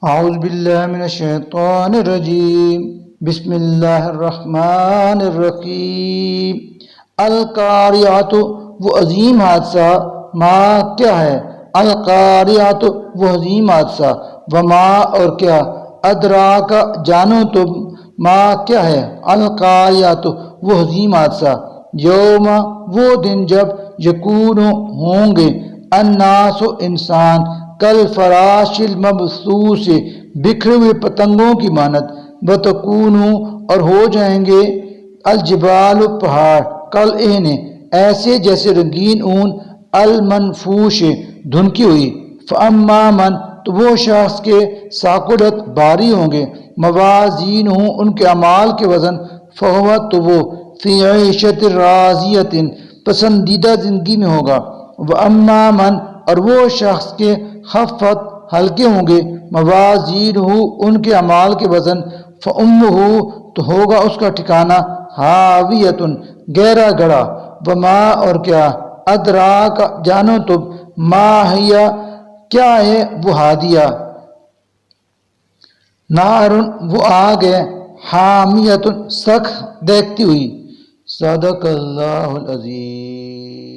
اعوذ باللہ من الشیطان الرجیم بسم اللہ الرحمن الرحیم القاریات وہ عظیم حادثہ ما کیا ہے القاریات وہ عظیم حادثہ وما اور کیا ادراک جانو تم ما کیا ہے القاریات وہ عظیم حادثہ یوم وہ دن جب یکون ہوں گے الناس انسان کل فراش المبثوث بکھرے ہوئے پتنگوں کی مانند بتکون اور ہو جائیں گے الجبال پہاڑ کل اہن ایسے جیسے رنگین اون المنفوش دھنکی ہوئی فاما من تو وہ شخص کے ثاقلت باری ہوں گے موازین ہوں ان کے اعمال کے وزن فہو تو وہ فی عیشت راضیت پسندیدہ زندگی میں ہوگا واما من اور وہ شخص کے خفت ہلکے ہوں گے موازین ہو ان کے اعمال کے وزن فامہ تو ہوگا اس کا ٹھکانہ ہاویۃ گہرا گڑھا وما اور کیا ادراک جانو تم ما ہیا کیا ہے وہ ہادیہ نار وہ آگ ہے حامیۃ سخت دیکھتی ہوئی صدق اللہ العظیم